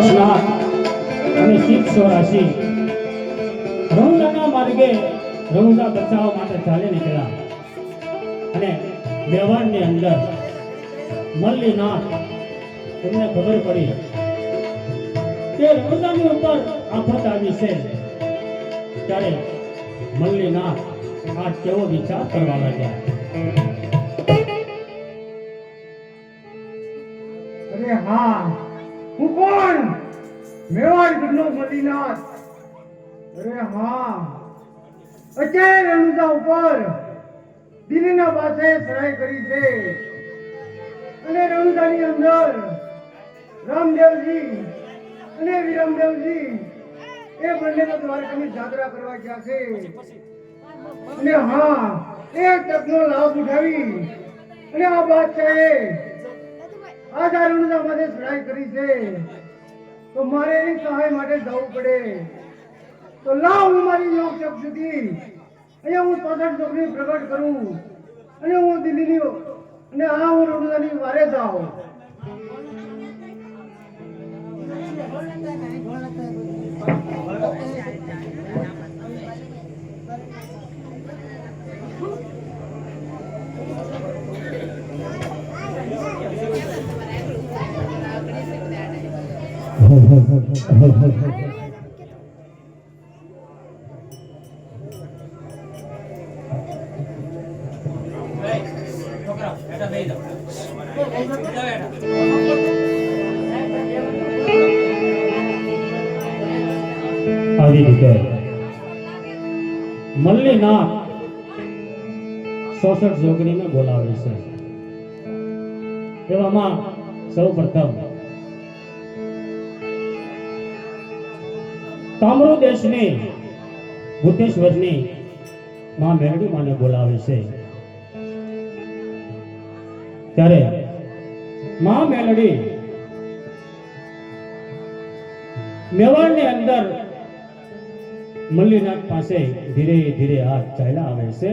ગોરખનાથ અને શિવ 84 રણુજાના માર્ગે રણુજા બચાવવા માટે ચાલી નીકળ્યા અને મેવાડની અંદર મલ્લીનાથ એમને ખબર પડી કે રણુજાની ઉપર આફત આવી છે ત્યારે મલ્લીનાથ આ કેવો વિચાર કરવા લાગ્યા. અરે હા, હું કોણ? મેવાડ ગઢનો મલ્લીનાથ. અરે હા, અચાનક રણુજા ઉપર દિલ્હીના પાસે ચડાઈ કરી છે અને રણુજાની અંદર રામદેવજી અને વિરમદેવજી એ બંને તો દ્વારકાની જાત્રા કરવા ગયા છે. અને હા, એ તકનો લાભ ઉઠાવી અને આ બાદશાહે આ રણુજા માટે ચડાઈ કરી છે તો મારે એની સહાય માટે જવું પડે. તો લાવ હું મારી યોગ શક્તિથી અહીંયા હું 65 ચોકડી પ્રગટ કરું અને હું દિલ્હીની અને આ હું રણુજાની વારે જાઉં. આવી રીતે મલ્લીનાથ 66 જોગણીને બોલાવે છે. એવામાં સૌ પ્રથમ તામ્રુ દેશની ભૂતેશ્વરની માં મેરડી માને બોલાવે છે. ત્યારે માં મેલડી મેવાડની અંદર મલ્લીનાથ પાસે ધીરે ધીરે હાથ ચાલ્યા આવે છે.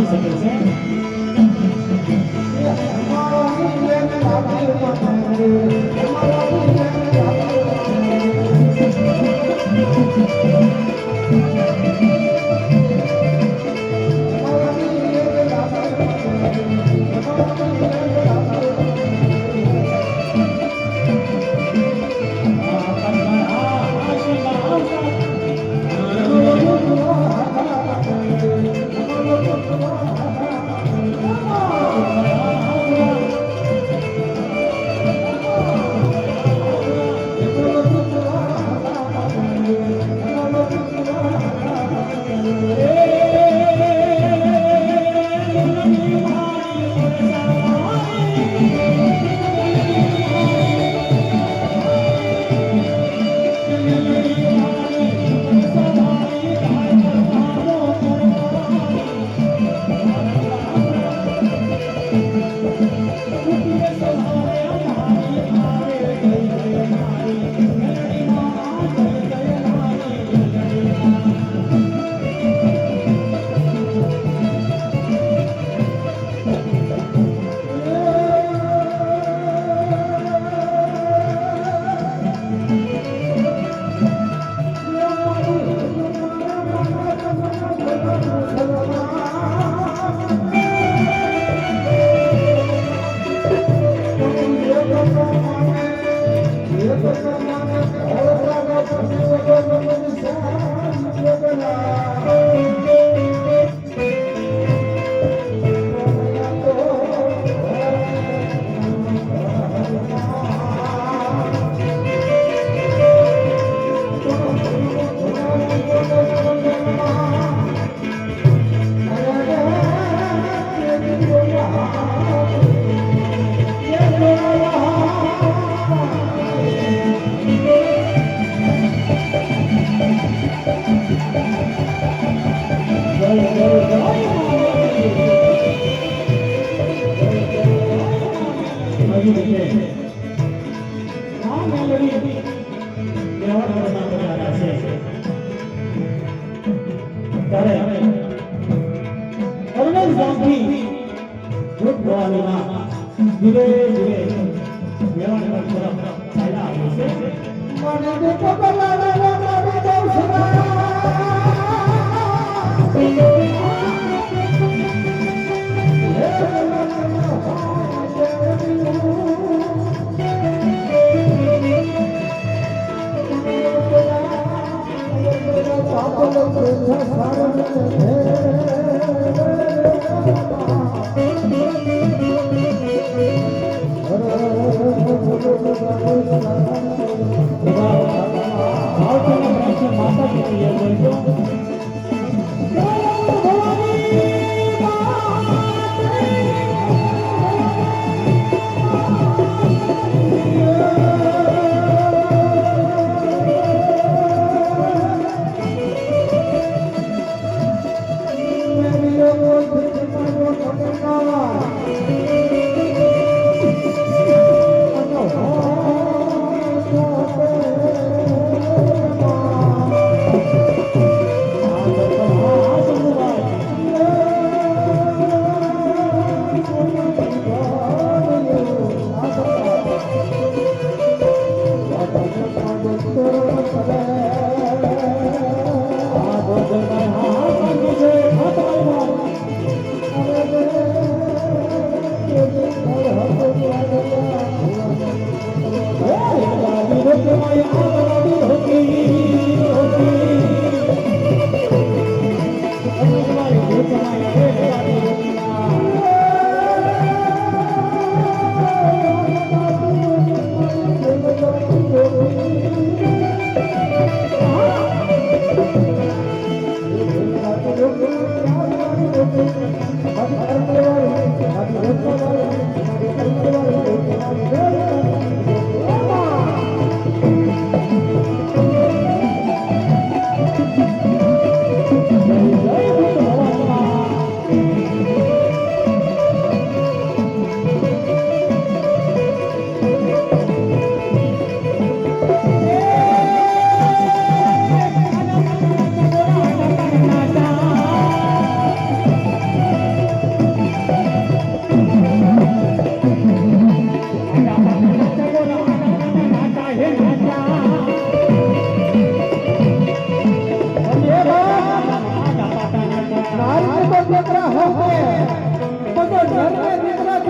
આવી શકે છે.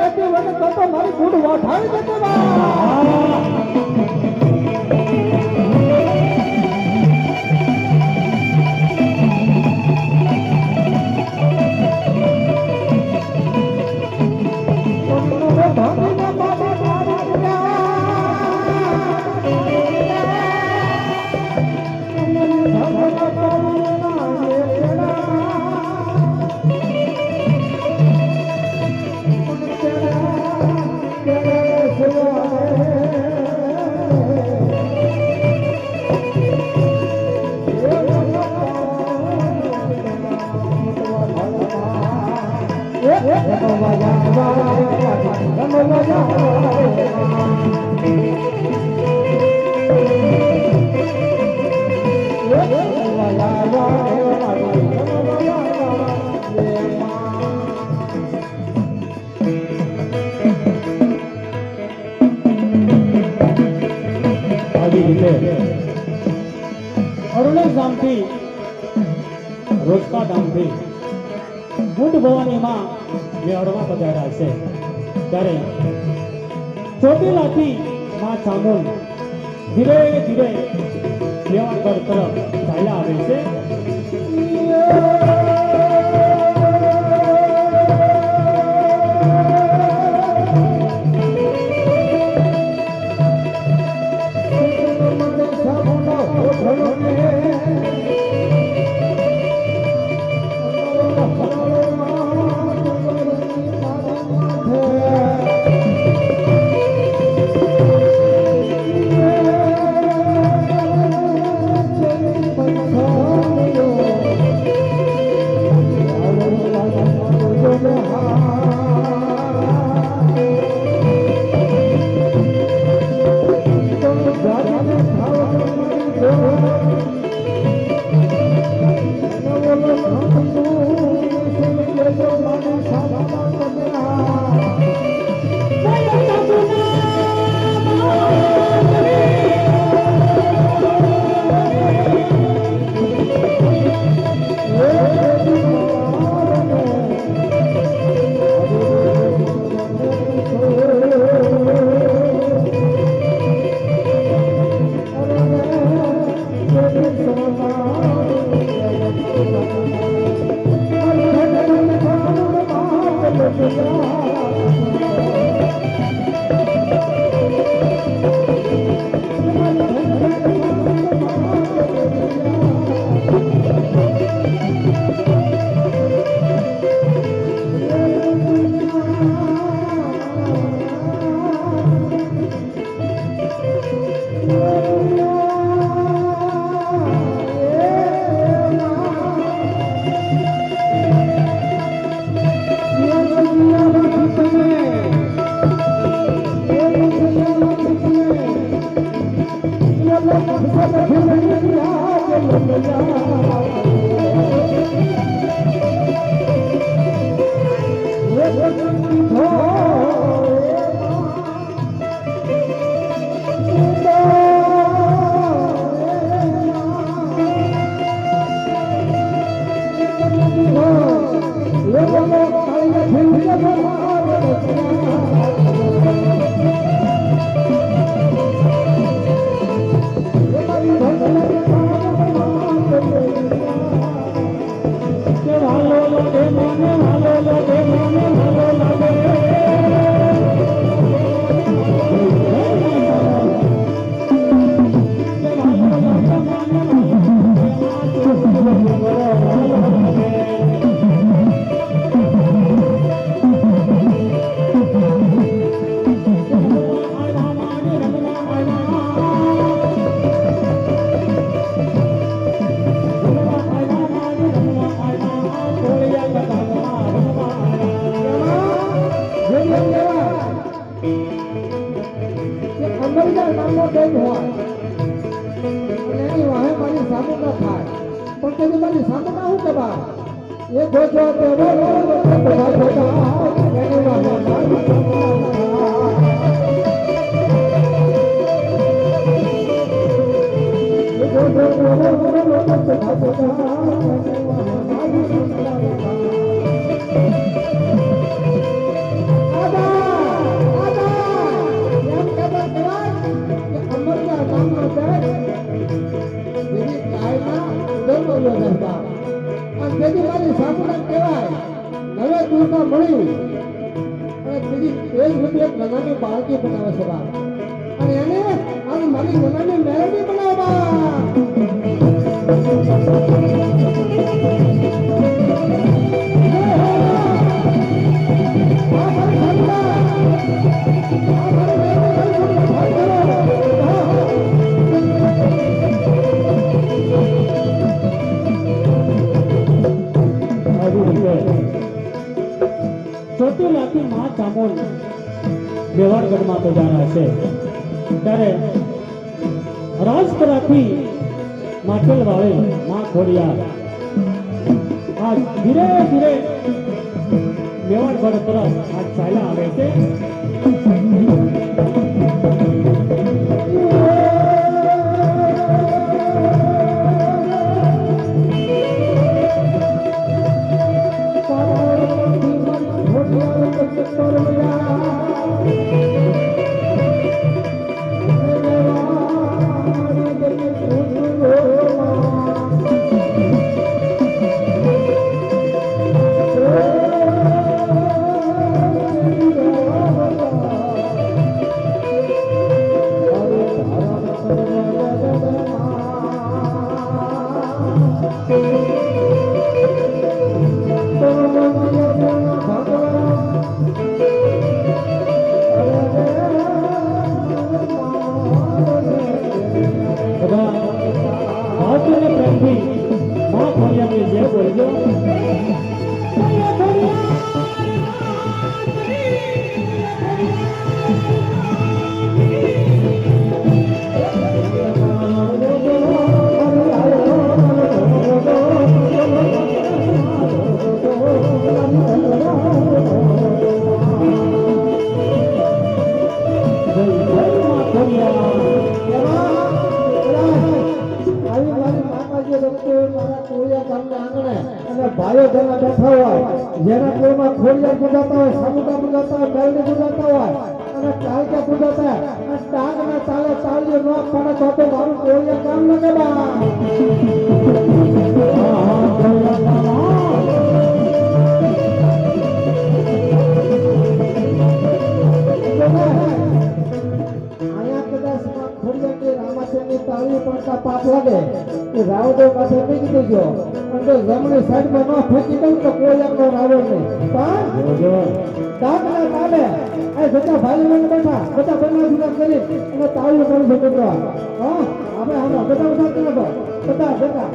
જતી વખત તો મારી ગુડ વાઠાવી જતી બા અરુણેશ ગામથી રોજકા ગામથી બુદ્ધ ભવાની માં મેળમાં પધાર્યા છે ત્યારે ચોટીલાથી માં ચામુંડ ધીરે ધીરે દેવાણગઢ તરફ ચાલ્યા આવે છે. Ada બીજી એક રૂપિયા નાનાની બાળકી બનાવે છે બા અને એને આની મારી નાનાની મેલડી બનાવવા ચોટીલાથી મા ચામુંડ મેવાડગઢમાં પધાર્યા છે ત્યારે રાજપરાથી માટેલવાળી મા ખોડિયાર આ ધીરે ધીરે મેવાડગઢ તરફ આ ચાલ્યા આવે છે. ભાઈઓ ઘરના બેઠા હોય જેના કોઈમાં ખોડિયાર પૂજાતા હોય સામુકા પૂજાતા હોય બેલડી પૂજાતા હોય અને કાળકા પૂજાતા હોય અને ટાંગના તાલે તાળીઓ ન પડે તો મારું ખોડિયાર કામ ન તાળી પડતા પાપ લાગે એ રાવદેવ પાસે મૂકી દેજો અને જમણી સાઈડમાં ન ફેંકી દઉં તો કોઈ એકનો રાવણ નહીં પણ ડાકના તાલે આ બધા ભાઈ બહેન બેઠા બધા બહેનો જુદા કરી અને તાળીઓ કરી શકો છો. હા આપણે બધા બધા કરો બધા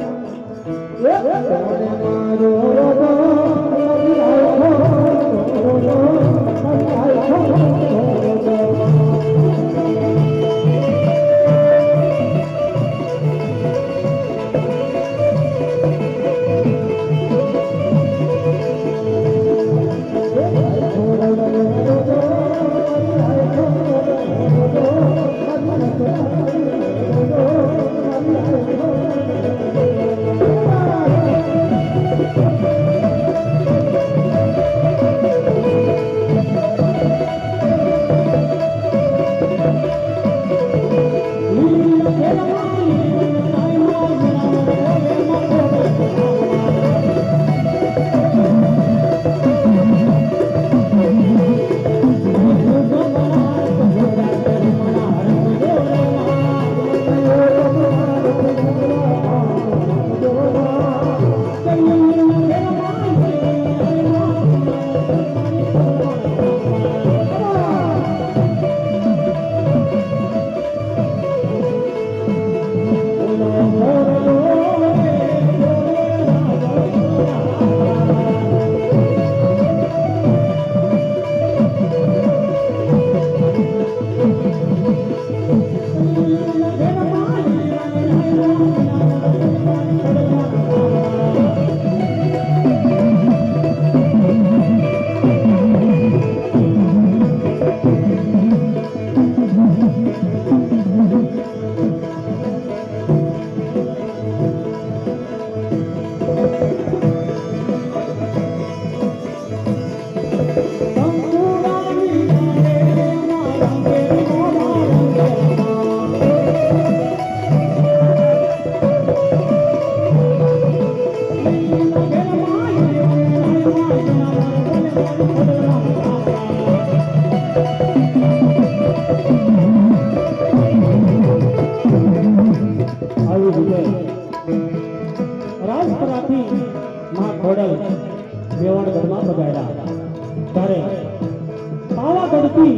પડતી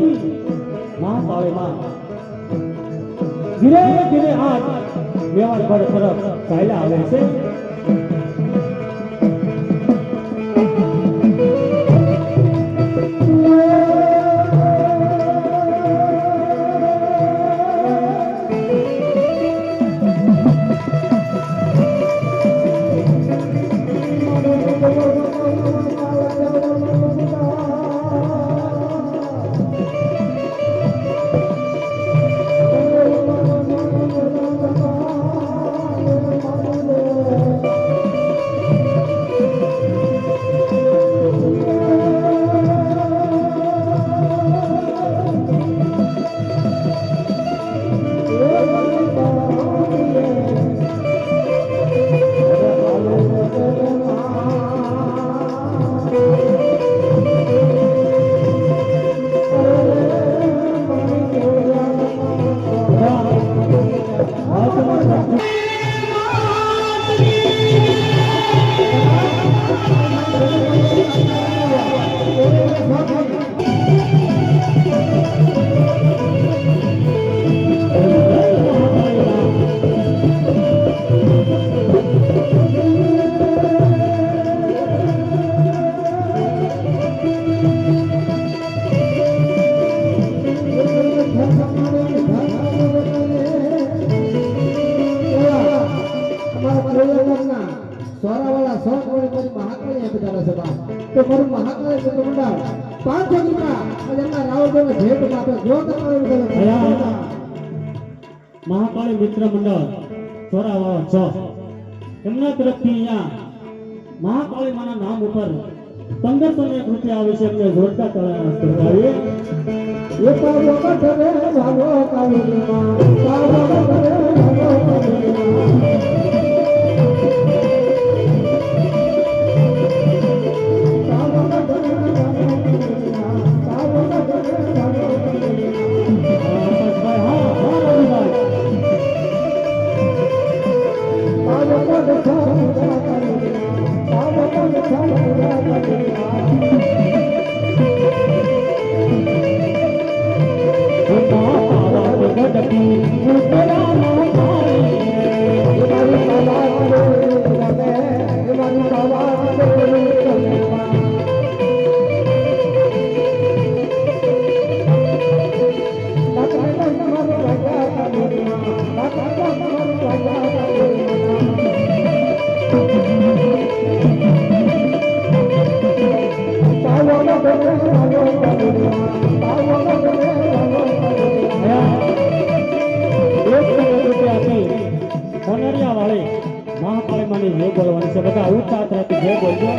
મહાકાળીમાં ધીરે ધીરે આજ મેવાડગઢ તરફ ચાલ્યા આવે છે. મહાકાળી મિત્ર મંડળ ચોરાવાળા 6 એમના તરફથી અહીંયા મહાકાળી માના નામ ઉપર 1501 રૂપિયા આવે છે. એમને જોરદાર તાળીઓ કરવાવીએ. બધા ઉત્સાહ તરફથી જય બોલજો.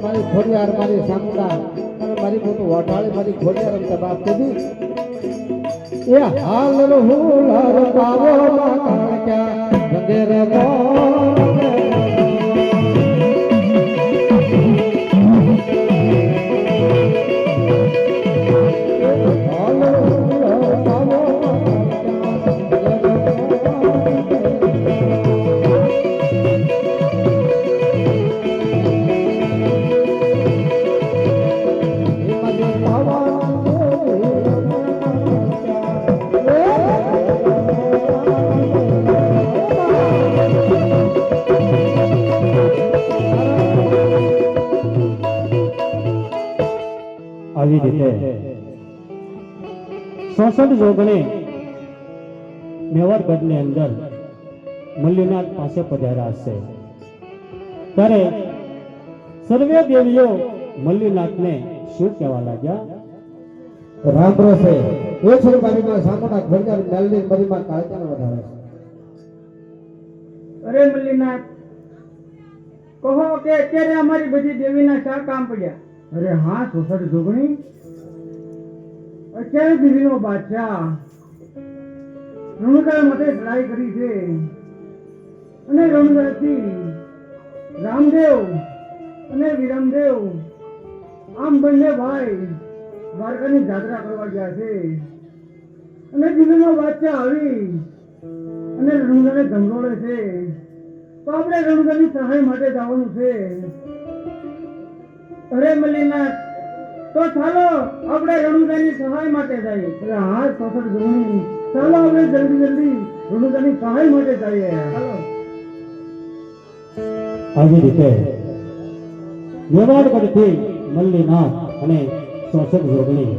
મારી ખોડિયાર મારી સામુંડા અને મારી મોટું વઢાળી મારી ખોડિયાર રમતા બાપ કીધી એ હાલ હુલર પાવો માતા ક્યા મંદિર આવી રીતે 66 જોગણી મેવાડગઢની અંદર મલ્લીનાથ પાસે પધાર્યા છે ત્યારે સર્વે દેવીઓ મલ્લીનાથને શું કહેવા લાગ્યા? રામ રોસે એક બારીમાં સામોના ઘરજાર મેલની બારીમાં કાળજાનો વધારે અરે મલ્લીનાથ, કહો કે અત્યારે અમારી બધી દેવીના શા કામ પડ્યા? અરે હા 66 જોગણી, અત્યારે દિલ્હીનો બાદશાહ રણુજા માટે લડાઈ કરી છે અને રણુજાથી રામદેવ અને વિરમદેવ આમ બંને ભાઈ દ્વારકાની જાત્રા કરવા ગયા છે અને દિલ્હીનો બાદશાહ આવી અને રણુજાને ધમરોળે છે. તો આપણે રણુજાની સહાય માટે જવાનું છે. અરે મલ્લીનાથ, તો ચાલો આપણે રણુજાની સહાય માટે જઈએ. અરે હા 66 જોગણી, ચાલો આપણે જલ્દી જલ્દી રણુજાની સહાય માટે જઈએ. ચાલો. આવી રીતે મેવાડગઢથી મલ્લીનાથ અને 66 જોગણી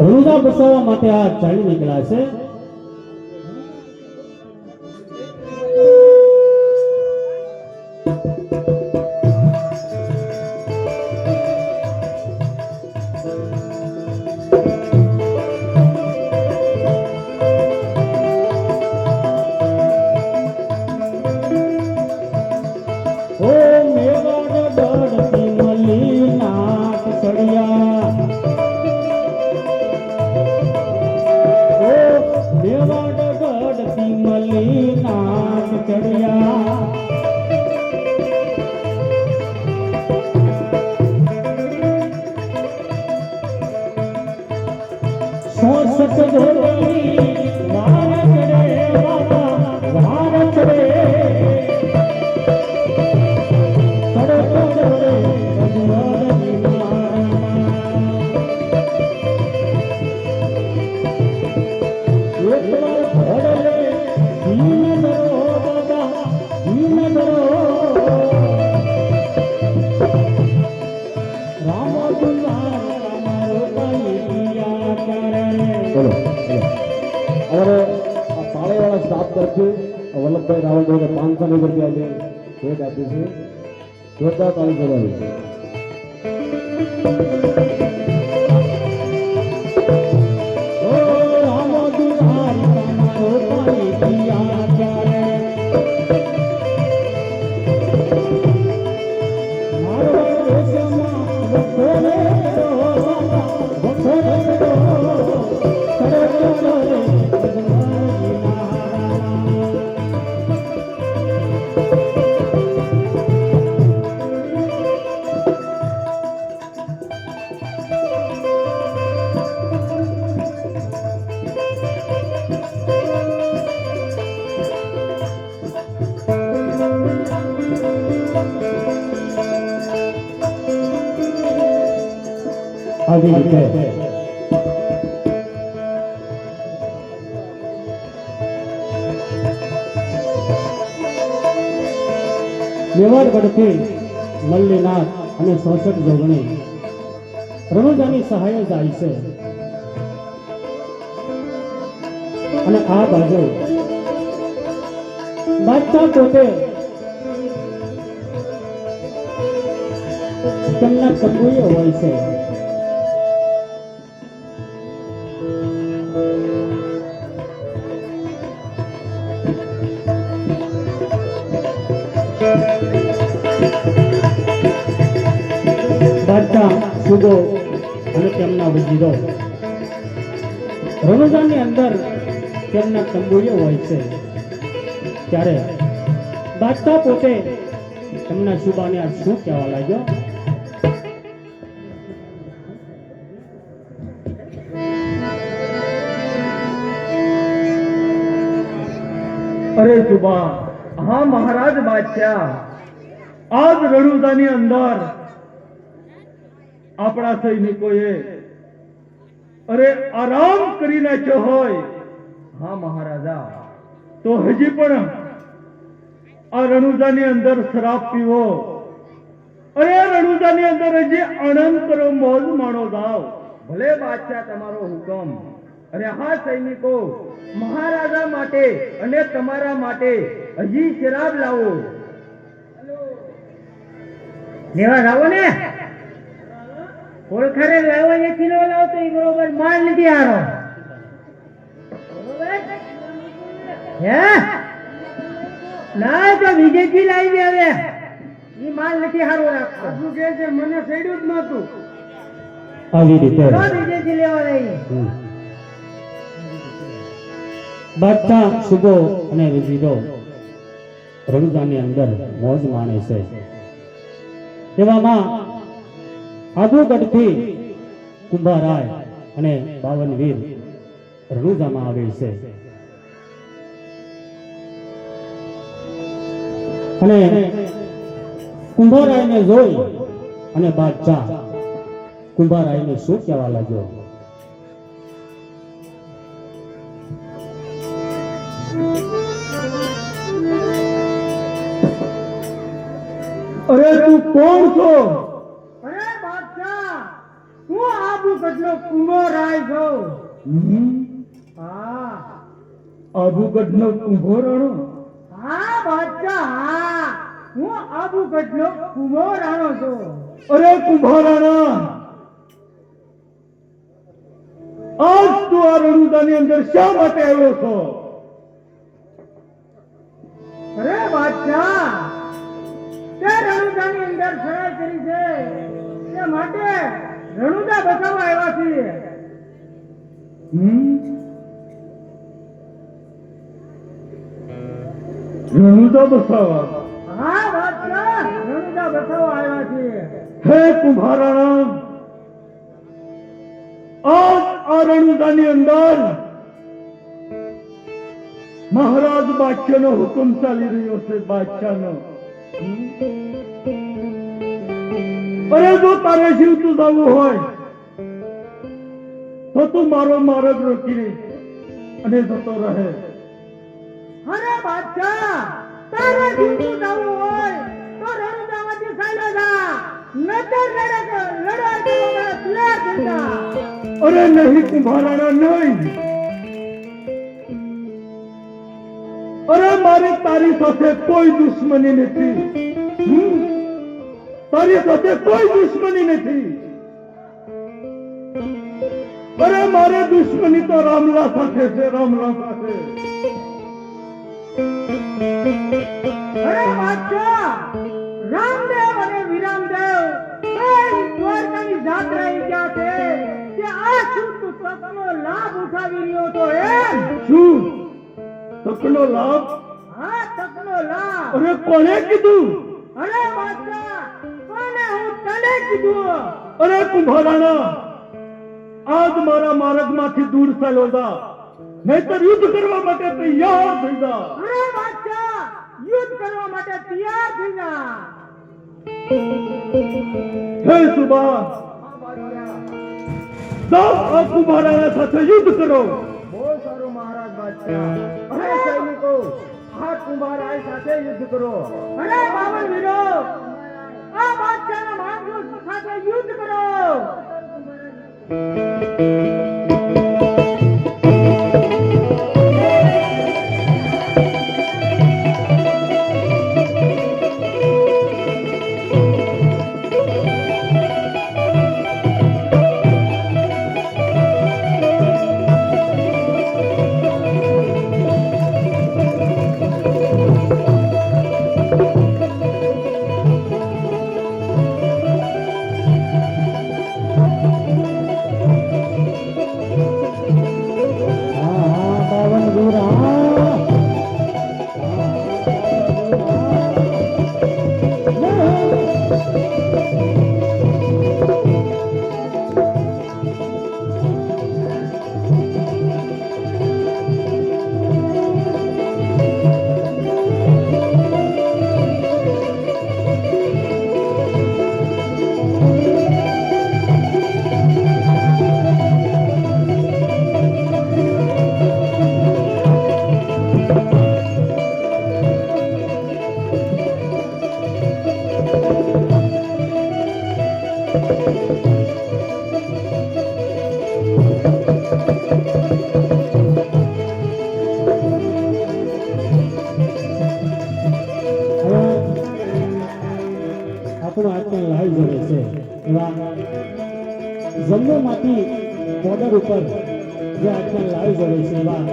રણુજા બસાવવા માટે આ ચાલી નીકળ્યા છે. ઓ મેવાડગઢથી મલ્લીનાથ ચડ્યા, ઓ મેવાડગઢથી મલ્લીનાથ ચડ્યા, સોસઠ જોગણી વાર ચડે બાબા વાર ચડે, और पाड़े वाला स्टाफ करके वल्लभ भाई रावल भाई 500 रुपया में भेंट आपी છે. જોરદાર તાળી બજાવી. ઓ રામ દુલારી તમારો પાણી પિયા ક્યારે, મારો દેશમાં વખોરે તો બાબા વખોરે તો આવી રીતે મેવાડગઢથી મલ્લીનાથ અને 66 જોગણી રણુજાની સહાય જાય છે અને આ બાજુ બાદશાહ પોતે તેમના તંબુએ હોય છે. બાદશાહ સુબો અને તેમના વજીરો રણુજાની અંદર તેમના તંબુએ હોય છે ત્યારે બાદશાહ પોતે તેમના સુબાને આ શું કહેવા લાગ્યો? અરે સુબા, હા મહારાજ બાદશાહ, આજ રણુજાની અંદર આપણા સૈનિકોએ અરે આરામ કરી નાખ્યો હોય. હા મહારાજા, તો હજી પણ આ રણુજાની અંદર શરાબ પીવો અરે રણુજાની અંદર હજી આનંદ કરો, મોજ માણો જાઓ. ભલે બાદશાહ તમારો હુકમ. અરે હા સૈનિકો, મહારાજા માટે અને તમારા માટે હજી શરાબ લાવો. લેવા લાવો ને. ઓળખારે લાવો ને કિલો લાવો તો એ બરોબર માલ નથી આનો. હે ના તો બીજેથી લાવી દે હવે. ઈ માલ નથી હારો રાખતો. શું કે છે? મને સડ્યું જ નહોતું. આવી રીતે બીજેથી લેવા લઈ. બાદશાહ સુબો અને વજીરો રણુજાની અંદર મોજ માણે છે. એવામાં આબુગઢથી કુંભારાય અને 52 વીર રણુજામાં આવે છે. અને કુંભારાયને જોઈ અને બાદશાહ કુંભારાયને શું કહેવા લાગ્યો? અરે તું કોણ છો? અરે બાદશાહ, હું આબુગઢનો કુંભારાય છું. હા, આબુગઢનો કુંભારાણો? હા બાદશાહ, હા, હું આબુગઢનો કુંભારાણો છું. અરે કુંભારાણા, આજ તું આ રણુજાની અંદર શા માટે આવ્યો છો? અરે બાદશાહ, તે રણુજાની અંદર સરાય કરી છે તે માટે રણુજા બચાવવા આવ્યા છીએ. રણુજા બચાવવા? હા બાદશાહ, રણુજા બચાવવા આવ્યા છીએ. હે કુંભારાણા, આજ આ રણુજાની અંદર મહારાજ બાદશાહનો હુકમ ચાલી રહ્યો છે. બાદશાહનો. અરે જો તારે જીવતું જવું હોય તો તું મારો માર્ગ રોકી અને જતો રહે. અરે બાદશાહ, તારે જીવતું જવું હોય તો રણુજામાંથી ચાલ્યો જા, નતર લડવા તૈયાર થઈ જા. અરે નહીં કુંભારાણા, નહીં. અરે મારી તારી સાથે કોઈ દુશ્મની નથી. તારી સાથે કોઈ દુશ્મની નથી. અરે મારે દુશ્મની તો રામલા સાથે છે, રામલા સાથે. અરે બાદશાહ, રામદેવ અને વિરામદેવ દ્વારકાની જાત્રા ગયા છે કે આ શુદ્ધ તકનો લાભ ઉઠાવી રહ્યો તો એમ. શું તકનો લાભ? હા, તકનો લાભ. અરે કોણે કીધું? અરે બાદશાહ, કોને? હું તને કીધું. અરે કુંભારાણા, આજ મારા માર્ગમાંથી દૂર ચાલ્યો જા, નહીતર યુદ્ધ કરવા માટે તૈયાર થઈ જા. અરે બાદશાહ, યુદ્ધ કરવા માટે તૈયાર થઈ જા. હે સુબાસ, જાઓ આ કુંભારાણા સાથે યુદ્ધ કરો. બહુ સારું મહારાજ બાદશાહ. અરે સૈનિકો, આ કુંભારાય સાથે યુદ્ધ કરો. અરે 52 વીરો, આ બાદશાહના માણસો સાથે યુદ્ધ કરો. હવે આપણો આજકાલ લાઈવ જોડે છે એવા જમ્મુમાંથી બોર્ડર ઉપર જે આજકાલ લાઈવ જોડે છે એવા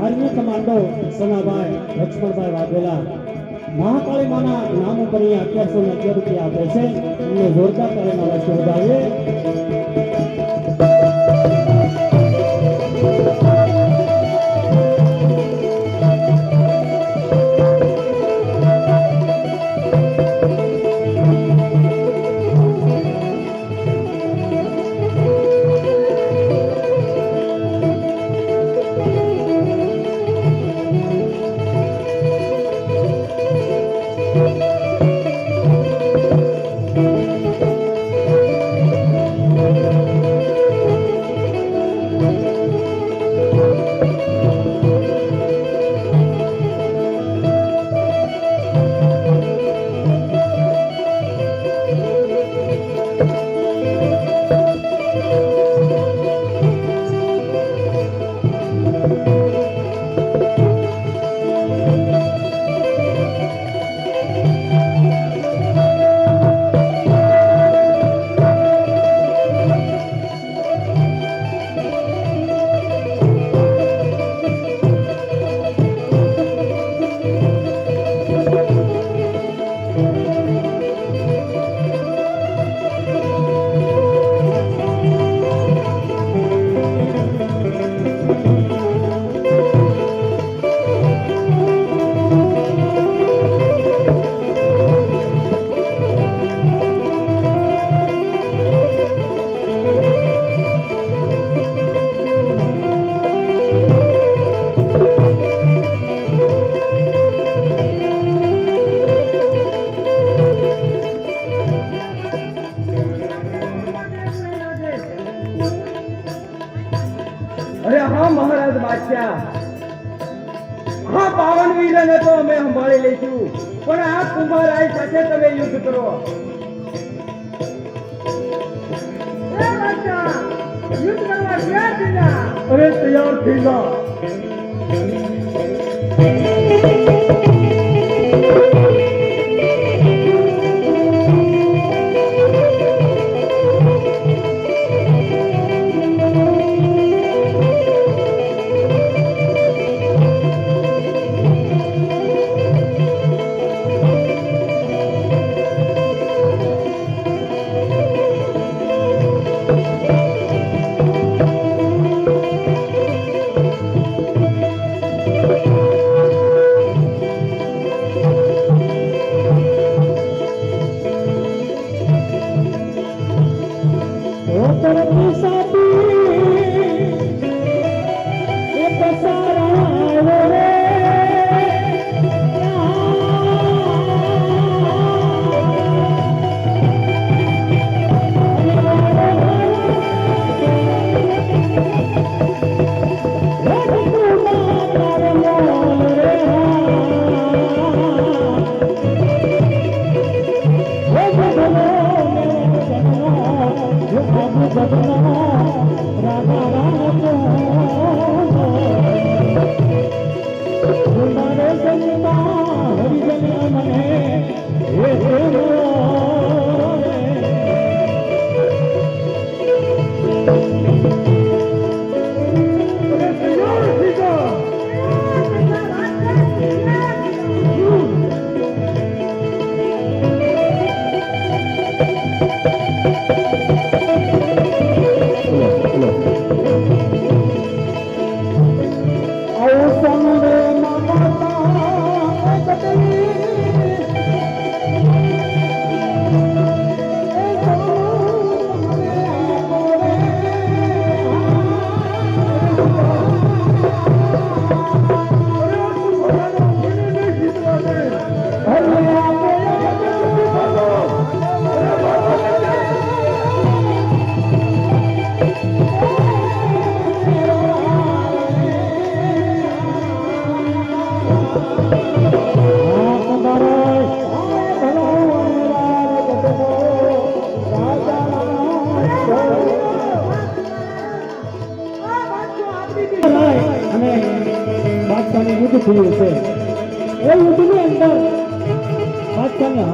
આર્મી કમાન્ડો સનાભાઈ લક્ષ્મણભાઈ વાઘેલા મહાકાળી માના નામ ઉપર અહીંયા 1111 રૂપિયા આપે છે એમને જોરદાર તાળીના વાસ્તે વધાવીએ. અરે હા મહારાજ બાદશાહ, હા પાવન વીરને તો અમે સંભાળી લઈશું, પણ આ કુંભારાય સાથે તમે યુદ્ધ કરો. યુદ્ધ કરવા તૈયાર થઈ જા. અરે તૈયાર થઈ જા.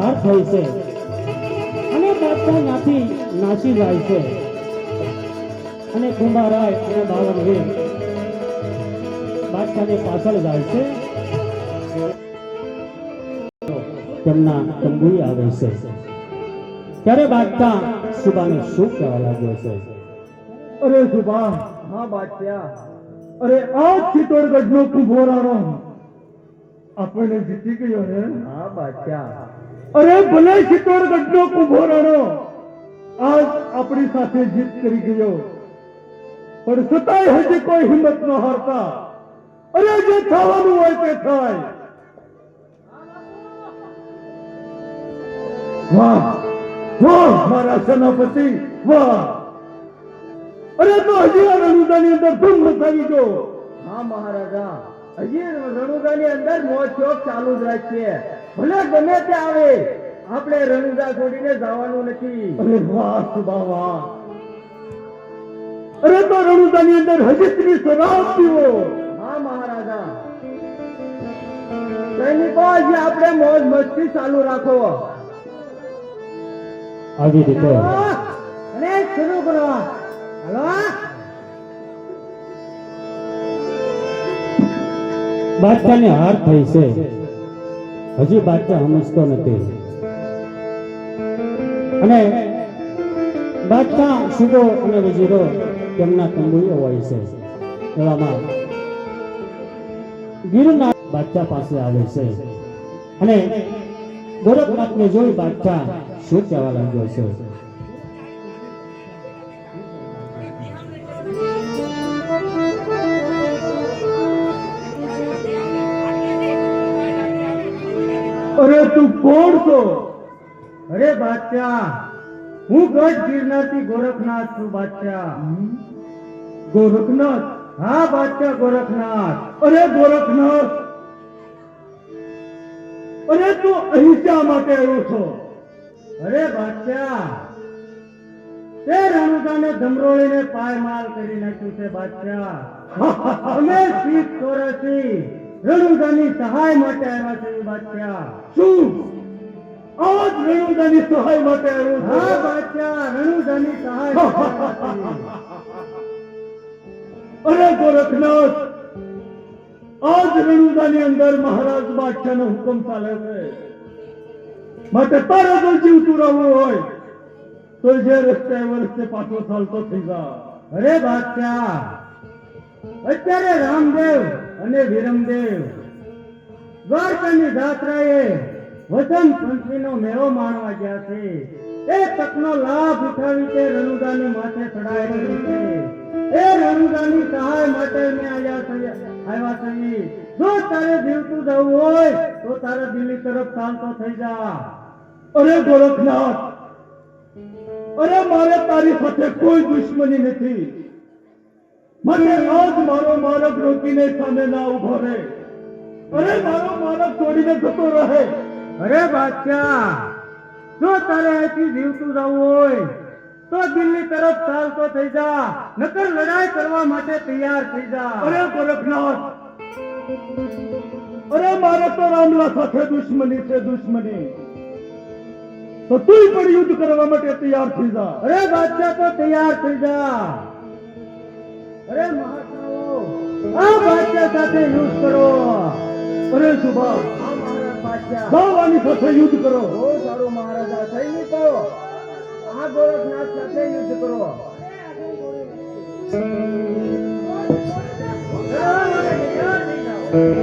હાર થઈ છે અને બાદશાહ ત્યાંથી નાસી જાય છે અને કુંભારાય અને બાવનવીર બાદશાહની પાછળ જાય છે. તેમના તંબુએ આવે છે ત્યારે બાદશાહ સુબાને શું કહેવા લાગ્યો છે? અરે સુબા, હા બાદશાહ. અરે આ ચિત્તોડગઢનો કુંભોરાનો આપણને જીતી ગયો હે. હા બાદશાહ. અરે ભલે ચિત્તોડગઢનો કુંભોરાનો આજ આપણી સાથે જીત કરી ગયો, પણ છતાંય હજી કોઈ હિંમત ન હારતા. અરે જે થવાનું હોય તે થાય. વાહ વાહ મારા સેનાપતિ, વાહ. અરે તો હજી આ રણુદાની અંદર ધૂમ મચાવી દો. હા મહારાજા, હજી રણુદાની અંદર મોજ શોખ ચાલુ જ રાખીએ. ભલે ગમે તે આવે, આપણે રણુદા છોડીને જવાનું નથી. અરે વાહ સુબા વાહ. અરે તો રણુદાની અંદર હજી તેની શરાબ પીવો. હા મહારાજા. સૈનિકો, હજી આપણે મોજ મસ્તી ચાલુ રાખો. આવી રીતે અને શરૂ કરો. હલો. બાદશાહને હાર થઈ છે. હજી બાદશાહ સમજતો નથી અને બાદશાહ સુબો અને વજીરો તેમના તંબુએ હોય છે. એવામાં ગિરનાર બાદશાહ પાસે આવે છે અને ગોરખનાથને જોઈ બાદશાહ શું કહેવા લાગ્યો છે? અરે તું કોણ છો? અરે બાદશાહ, હું ગઢ ગિરનારથી ગોરખનાથ છું બાદશાહ. ગોરખનાથ? હા બાદશાહ, ગોરખનાથ. અરે ગોરખનાથ, અરે તું અહીં શા માટે આવ્યો છો? અરે બાદશાહ, તે રણુદાને ધમરોળીને પાયમાલ કરી નાખ્યું છે બાદશાહ. અમે શીખ ચોરાસી રણુદાની સહાય માટે આવ્યા છીએ બાદશાહ. શું આજ રણુદાની સહાય માટે આવ્યો છો? હા બાદશાહ, રણુદાની સહાય માટે આવ્યા છીએ. અરે ગોરખનાથ, આજ રણુદાની અંદર મહારાજ બાદશાહનો હુકમ ચાલે છે, માટે તારે જો જીવ ચુરાવવો હોય તો જે રસ્તે એ રસ્તે પાછો ચાલતો થઈ જા. અરે બાદશાહ, અત્યારે રામદેવ અને વિરમદેવ દ્વારકાની જાત્રાએ વસંત પંચમીનો મેળો માણવા ગયા છે. એ તકનો લાભ ઉઠાવી તે રણુદાની માથે ચડાઈ કરી છે. એ રણુદાની સહાય માટે અમે આવ્યા છીએ. જો તારે જીવતું જવું હોય તો તારે દિલ્હી તરફ ચાલતો થઈ જા. અરે ગોરખનાથ, અરે મારે તારી સાથે કોઈ દુશ્મની નથી, મને આજ મારો માર્ગ રોકીને સામે ના ઉભો રહે. અરે મારો માર્ગ છોડીને જતો રહે. અરે બાદશાહ, જો તારે અહીંથી જીવતું જવું હોય તો દિલ્હી તરફ ચાલતો થઈ જા, નકર લડાઈ કરવા માટે તૈયાર થઈ જા. અરે ગોરખનાથ, અરે મારે તો રામલા સાથે દુશ્મની છે, દુશ્મની. તો તું પણ યુદ્ધ કરવા માટે તૈયાર થઈ જા. અરે બાદશાહ, તો તૈયાર થઈ જા. અરે મહાત્માઓ, આ બાદશાહ સાથે યુદ્ધ કરો. અરે સુભા, હા મહારાજ બાદશાહ. બાવાની સાથે યુદ્ધ કરો. બહુ સારું મહારાજા. સૈનિકો, આ ગોરખનાથ સાથે યુદ્ધ કરો. Oh,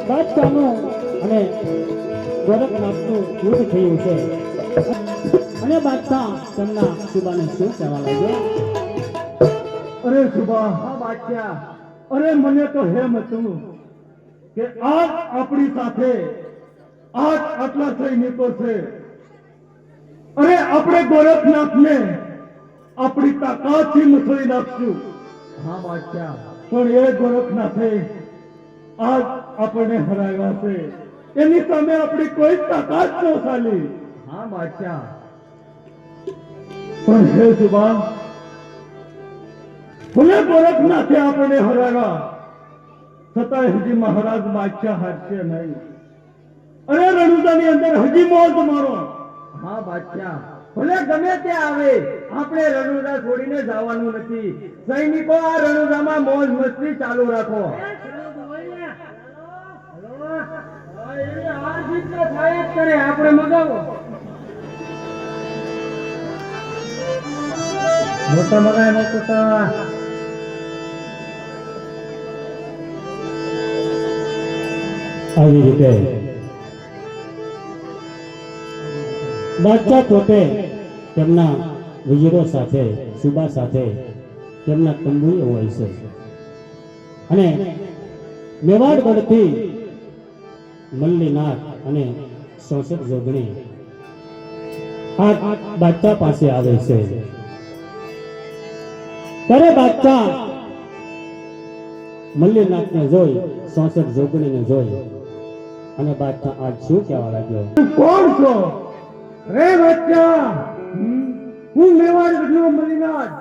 બાદશાહનું અને ગોરખનાથનું યુદ્ધ થયું છે અને બાદશાહ તેમના સુબાને શું કહેવા લાગ્યો? અરે સુબા, હા બાદશાહ, અરે મને તો હેમ હતું કે આજ આપણી સાથે આજ આટલા સૈનિકો છે. અરે આપણે ગોરખનાથને આપણી તાકાતથી મસળી નાખશું. હા બાદશાહ, પણ એ ગોરખનાથે આજ આપણને હરાવ્યા છે. એની સામે આપણી કોઈ તાકાત ન ચાલી. હા બાદશાહ, પણ હે સુબા, ભલે ગોરખનાથે આપણને હરાવ્યા છતાંય હજી મહારાજ બાદશાહ હારશે નહીં. અરે રણુદાની અંદર હજી મોજ મારો. હા બાદશાહ, ભલે ગમે તે આવે, આપણે રણુદા છોડીને જવાનું નથી. સૈનિકો આ રણુદામાં મોજ મસ્તી ચાલુ રાખો. આપણે મગાવો મોટા મગાય મોટા. આવી રીતે બાદશાહ પોતે તેમના વીરો સાથે સુબા સાથે તેમના તંબુએ હોય છે અને મેવાડગઢથી મલ્લીનાથ અને 64 જોગણી આ બાદશાહ પાસે આવે છે. ત્યારે બાદશાહ મલ્લીનાથને જોઈ 64 જોગણીને જોઈ અને બાદશાહ આજ શું કહેવા લાગ્યો? તું કોણ છો? રે બચ્ચા, હું મેવાડગઢનો મલ્લીનાથ.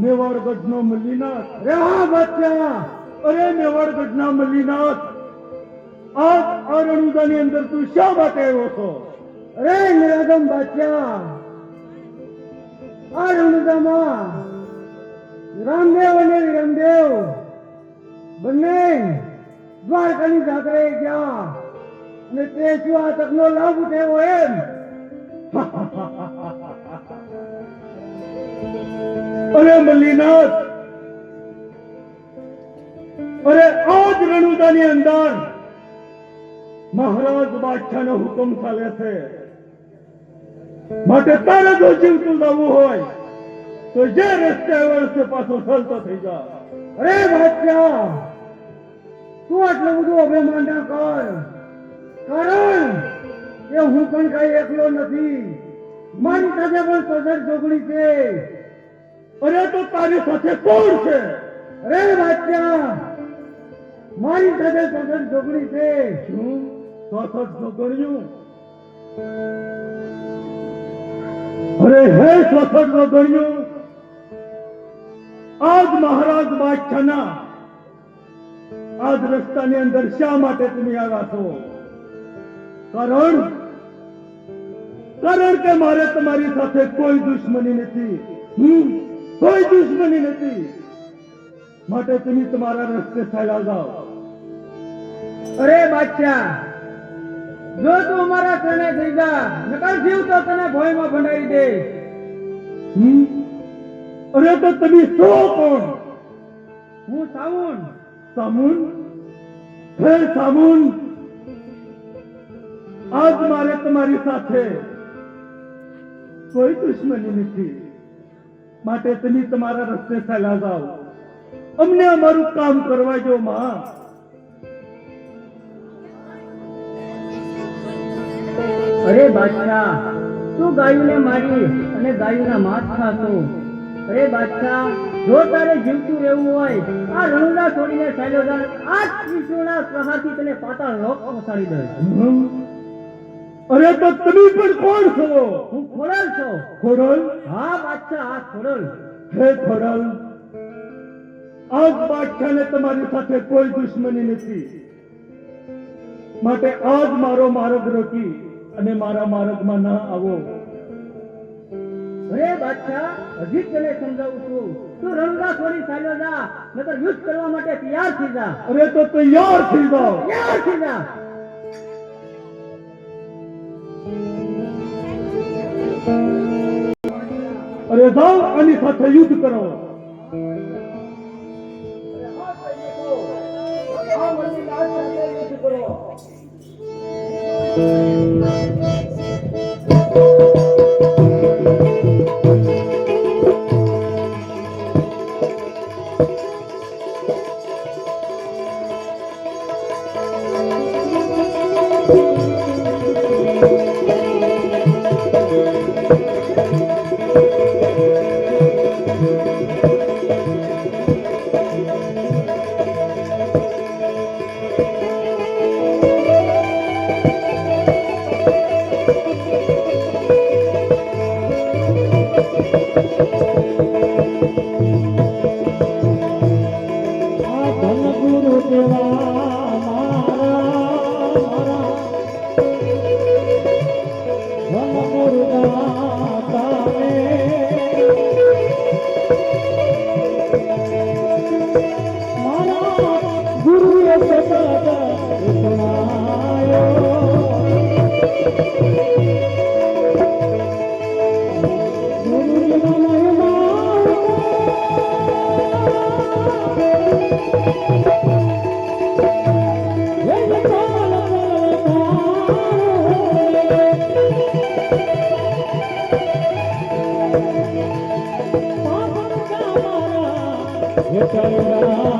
મેવાડગઢનો મલ્લીનાથ? રે હા બચ્ચા, અરે મેવાડગઢના મલ્લીનાથ, આજ આ રણુદાની અંદર તું શા માટે આવ્યો છો? અરે નિરાગમ બચ્ચા, આ રણુદામાં રામદેવ અને વિરમદેવ બંને દ્વારકાની જાત્રાએ ગયા અને તે શું આ તકનો લાભ ઉઠાવ્યો એમ? અરે મલ્લીનાથ, અરે આજ રણુદાની અંદર મહારાજ બાદશાહનો હુકમ ચાલે છે, માટે તારે જો જીવતું જવું હોય તો જે રસ્તે આવ્યો રસ્તે પાછો ચાલતો થઈ જા. અરે બાદશાહ, તું આટલું બધું અભિમાન ના કર, કારણ કે હું પણ કઈ એકલો નથી, મારી સાથે પણ 64 જોગણી છે. અરે તો તારી સાથે કોણ છે? અરે બાદશાહ, મારી સાથે 64 જોગણી છે. શું 64 જોગણીઓ? અરે હે 64 જોગણીઓ, આજ મહારાજ બાદશાહના આજ રસ્તાની અંદર શા માટે તમે આવ્યા છો? કારણ કે મારે તમારી સાથે કોઈ દુશ્મની નથી, કોઈ દુશ્મની નથી, માટે તમે તમારા રસ્તે ચાલ્યા જાઓ. અરે બાદશાહ, જો તું અમારા શરણે થઈ જા, નકર જીવ તો તને ભોયમાં ભંડારી દે. અરે તો તમે છો કોણ? હું સામુન. સામુન? હે સામુન, આજ મારે તમારી સાથે કોઈ દુશ્મની નથી, માટે તમે તમારા રસ્તે ચાલ્યા જાઓ. અમને અમારું કામ કરવા દો માં. અરે બાદશાહ, તું ગાયોને મારી અને ગાયોના માંસ ખાશો. અરે બાદશાહ, જો તારે જીવતું રહેવું હોય, આ રણુદા છોડીને ચાલ્યો જા, આ ત્રિશૂળના પ્રહારથી તને પાતાળ લોક પહોંચાડી દઈશ. અરે તો તમે પણ કોણ છો? હું ખોડલ છું. ખોડલ? હા બાદશાહ, આ ખોડલ. હે ખોડલ, આજ બાદશાહને તમારી સાથે કોઈ દુશ્મની નથી, માટે આજ મારો માર્ગ રોકી અને મારા માર્ગમાં ના આવો. અરે બાદશાહ, હજી તને સમજાવું છું, તું રણુદા છોડી ચાલ્યો જા, નકર યુદ્ધ કરવા માટે તૈયાર થઈ જા. અરે તો તૈયાર થઈ જાઓ. તૈયાર થઈ જા. અરે જાઓ, આની સાથે યુદ્ધ કરો. ચંદ્રાયો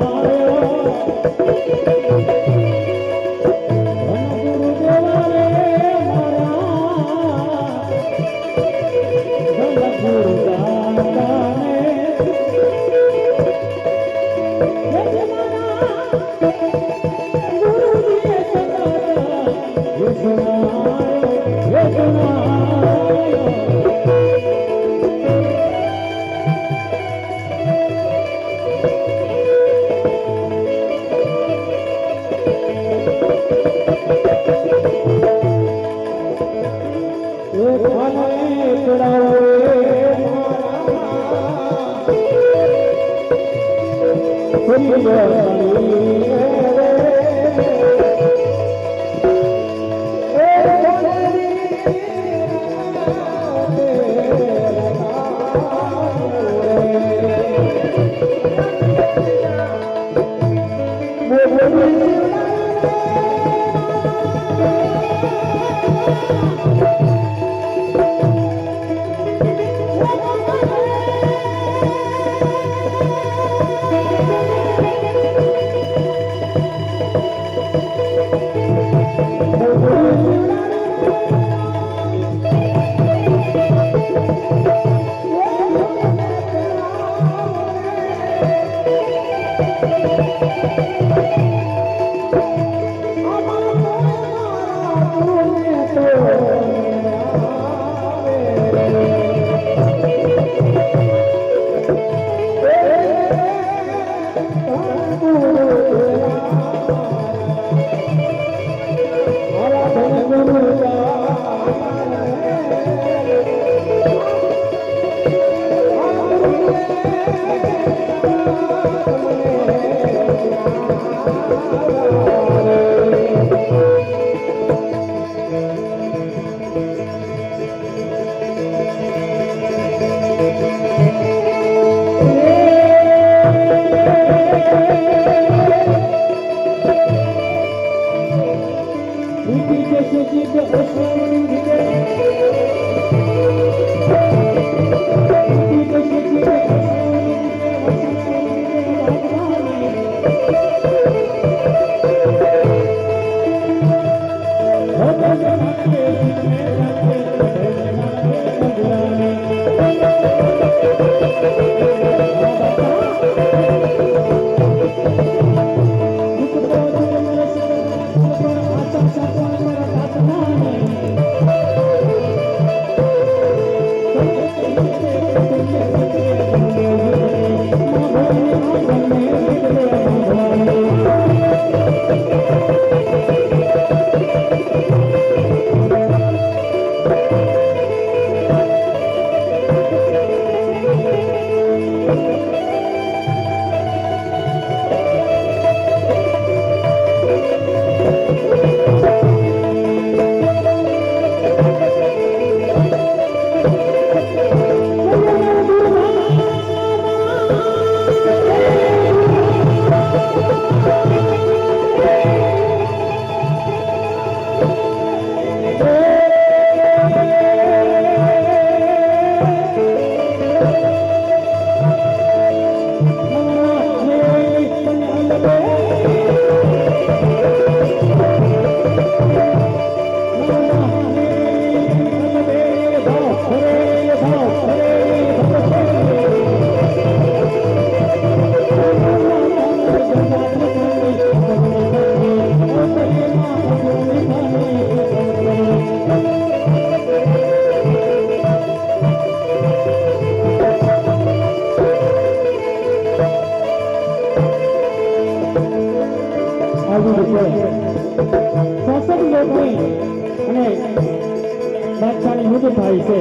બાદશાહની મુદત થાય છે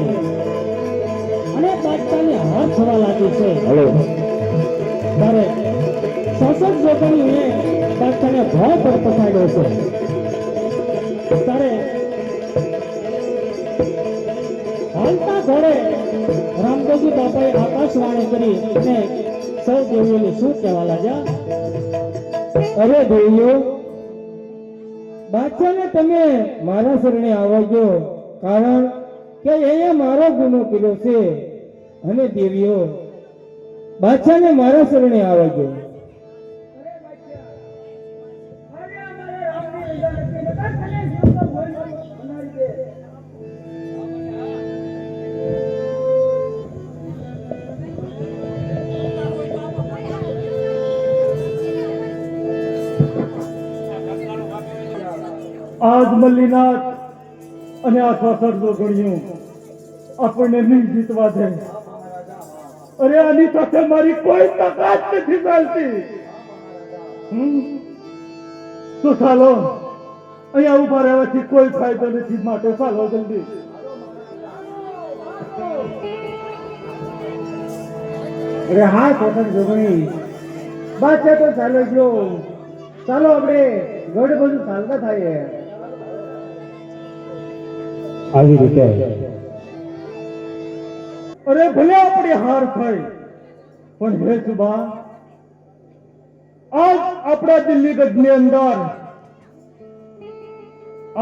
અને બાદશાહને હાથ થવા લાગી છે. ત્યારે શાસક જોગણીએ બાદશાહને ભય પર પછાડ્યો છે. ત્યારે હાલતા ઘોડે રામદેવજી બાપાએ આકાશવાણી કરી અને સૌ દેવીઓને શું કહેવા લાગ્યા? અરે દેવીઓ, બાદશાહને તમે મારા શરણે આવજો, કારણ કે અહીંયા મારો ગુનો કર્યો છે. અને દેવીઓ, બાદશાહને મારા શરણે આવજો. આજ મલ્લીનાથ અને આ શાસકનો ગણ્યું આપણને નહીં જીતવા દે. અરે આની સાથે મારી કોઈ તાકાત નથી ચાલતી. તો ચાલો અહીંયા ઉભા રહેવાથી કોઈ ફાયદો નથી, માટે ચાલો જલ્દી. અરે હા કોટક જોગણી બાદશાહ તો ચાલો જો ચાલો આપણે ગઢ બધું ચાલતા થાય. આવી રીતે અરે ભલે આપણી હાર થઈ, પણ હે સુબા, આજ આપણા દિલ્હી ગઢની અંદર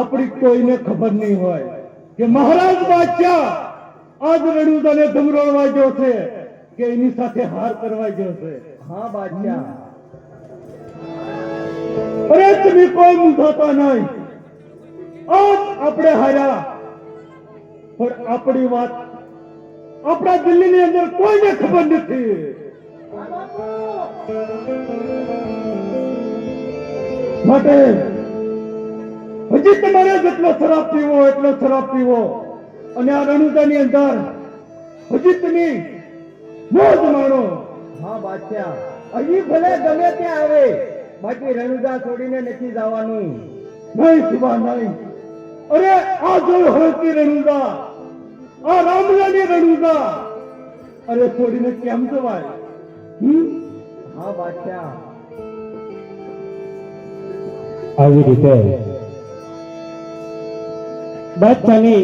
આપણી કોઈને ખબર નહીં હોય કે મહારાજ બાદશાહ આજ રણુદાને ધમરોળ વાગ્યો છે કે એની સાથે હાર કરવા ગયો છે. હા બાદશાહ, અરે તમે કોઈ મૂંઝાતા નહીં. આજ આપણે હાર્યા, પણ આપણી વાત આપણા દિલ્હીની અંદર કોઈને ખબર નથી. માટે હજી તમારે જેટલો શરાબ પીવો એટલો શરાબ પીવો, અને આ રણુદાની અંદર હજી તમે મોજ માણો. હા બાદશાહ, હજી ભલે ગમે ત્યાં આવે, બાકી રણુદા છોડીને નથી જવાનું. નહીં સુબા નહીં. અરે આ જોયું હરતી રણુદા, આ રામલાની રણુદા, અરે છોડીને કેમ જવાય? હા બાદશાહ, આવી રીતે બાદશાહની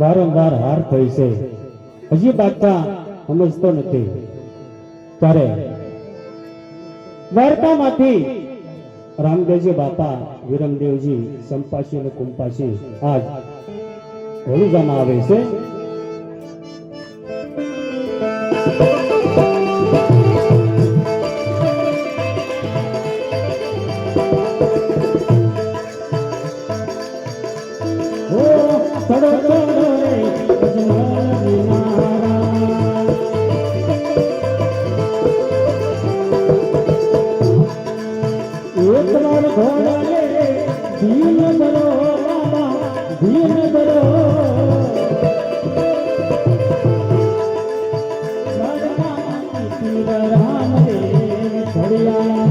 વારંવાર હાર થઈ છે. હજી બાદશાહ સમજતો નથી. ત્યારે દ્વારકામાંથી રામદેવજી બાપા, વિરમદેવજી, સંપાસી અને કુંપાસી આજ રણુદામાં આવે છે. ચડો ચડો રે અજમલ નારા, એક વાર ઘોડા લે ધીન ધરો બાબા, ધીન ધરો. બાળકા તીર રામદેવ છડિયા,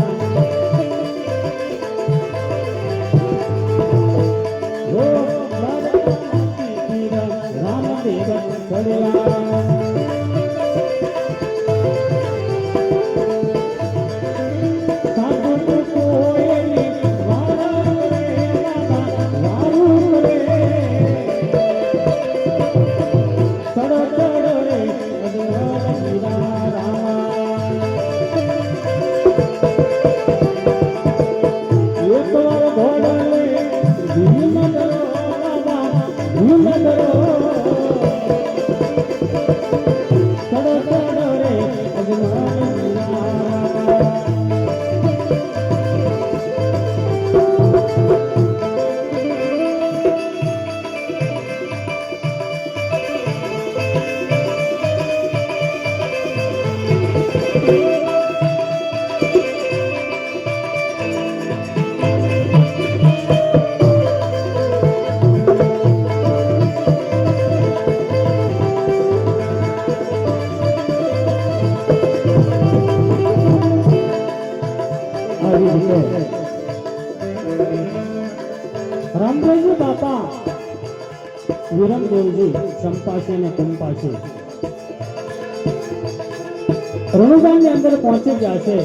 રામદેવજી બાપા, વિરમદેવજી, સંપાસી અને કુંપાસી રણુદાની અંદર પહોંચી ગયા છે,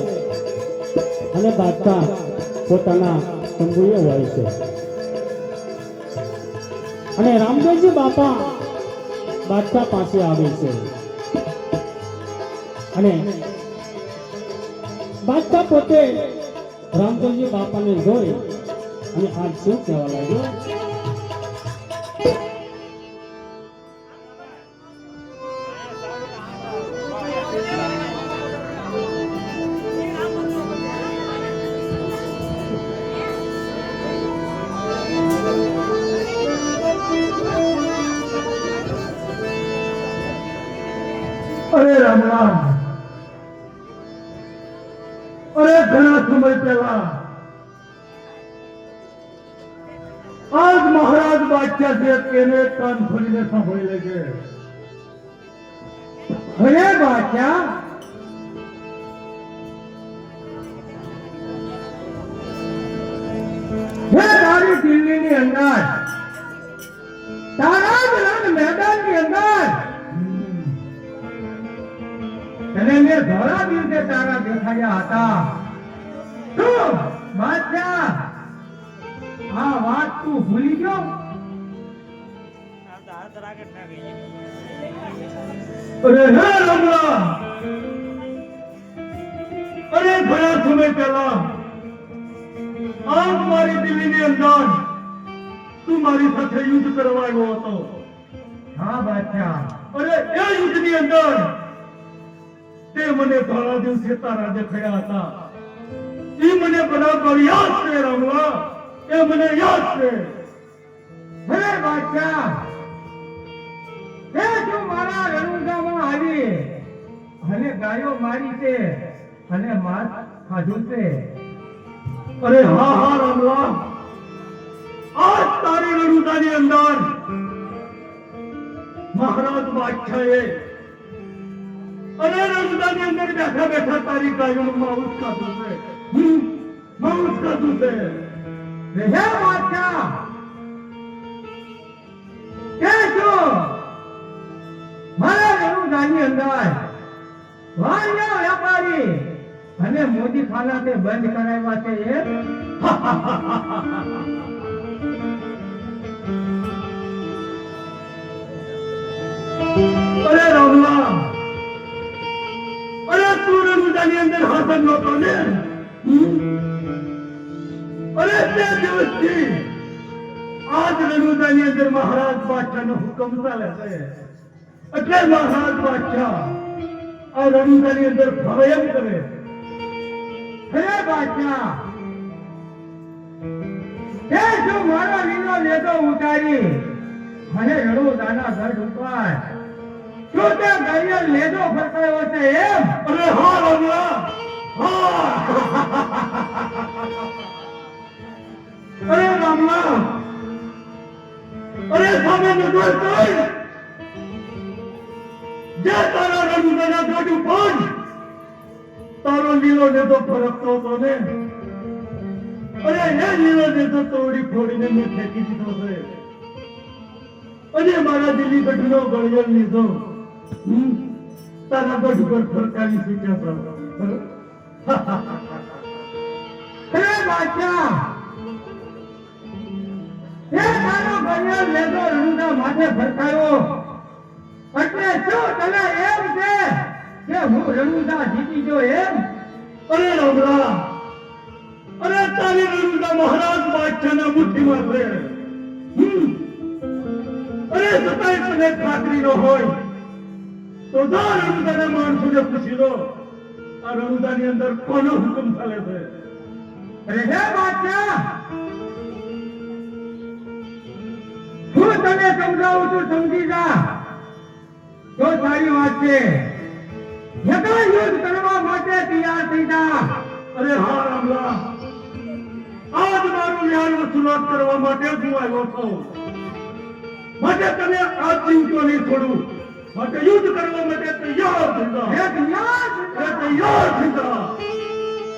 અને બાદશાહ પોતાના તંબુએ હોય છે. અને રામદેવજી બાપા બાદશાહ પાસે આવે છે, અને બાદશાહ પોતે રામદેવજી બાપાને જોઈ અને આજ શું કહેવા લાગ્યો? અરે રામ રામ. અરે ઘણા સમય પહેલા આજ મહારાજ બાદશાહ છે તેને કાન ખોલીને સાંભળી લેજે. હરે બાદશાહ, હે તારી મારી દિલ્હીની અંદર તારા જ રણ મેદાનની અંદર તને મેં ધોળા દિવસે તારા દેખાયા હતા તું બાદશાહ આ વાત તું ભૂલી ગયો અરે હે રમલા અરે ઘણા સમય પહેલા આજ મારી દિલ્હીની અંદર તું મારી સાથે યુદ્ધ કરવા આવ્યો હતો હા બાદશાહ અરે એ યુદ્ધની અંદર તે મને ધોળા દિવસે તારા દેખાયા હતા એ મને બરાબર યાદ છે રમલા એ મને યાદ છે હે બાદશાહ હે તું મારા રણુજામાં આવી અને ગાયો મારી છે અને માંસ ખાધું છે અરે હા હા રમલા આજ તારી રણુજાની અંદર મહારાજ બાદશાહે અને રણુજાની અંદર બેઠા બેઠા તારી ગાયોનું માંસ ખાધું છે માંસ ખાધું છે હે બાદશાહ કે છું મારા રણુજાની અંદર વાણિયા વેપારી અને મોદી ખાના તે બંધ કરાવ્યા છે અરે રમલા અરે તું રણુજાની અંદર હાજર નહોતો ને અરે તે દિવસથી આજ રણુજાની અંદર મહારાજ બાદશાહનો હુકમ ચાલે છે એટલે મહારાજ બાદશાહ આ રણુજાની અંદર ફરજ કરે હે બાદશાહ તે જો મારો લીલો લેતો ઉતારી અને રણુજાના ગઢ ઉપર શું તે ગાયો લેજો ફરકાયો છે એમ અરે હા રમલા હા અરે રમલા અરે સામે નજર કર જે તારા રણુજાના ગઢ ઉપર તારો લીલો લેતો ફરકતો હતો ને અરે એ લીલો લેતો તોડી ફોડીને મેં ફેંકી દીધો છે અને મારા દિલ્હી ગઢનો ગળિયો લીધો તારા ગઢ ઉપર ફરકાવી શીખ્યા હે બાદશાહ એ તારો ગળિયો લેતો રણુજા માથે ફરકાયો એટલે શું તને એમ છે કે હું રણુજા જીતી ગયો એમ અરે રમલા અરે તારી રણુજા મહારાજ બાદશાહના મુઠ્ઠીમાં છે અરે સતાય તને ખાતરી ન હોય તો જા રણુજાના માણસોને પૂછી લો આ રણુજાની અંદર કોનો હુકમ ચાલે છે અરે હે બાદશાહ હું તને સમજાવું છું સમજી જા તો સારી વાત છે યથા યુદ્ધ કરવા માટે તૈયાર થઈ જા અરે હા રમલા આજ મારું ન્યાય વસૂલાત કરવા માટે જ હું આવ્યો છું માટે તને આ જીવતો નહીં છોડું માટે યુદ્ધ કરવા માટે તૈયાર થઈ જા તૈયાર થઈ જા Oh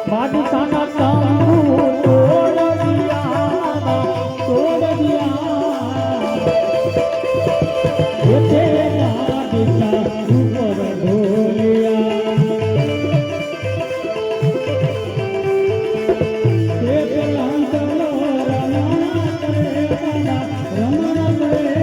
બાદશાહના તંબુ તોડ દિયા એતે બાદશાહ ઉપર ઢોલિયા એક લાંતલો રમણ કરે રમણ કરે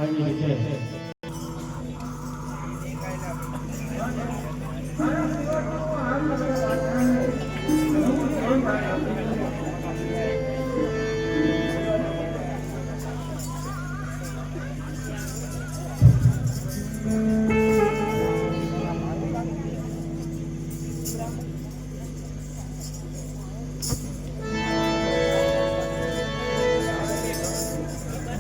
આવી રીતે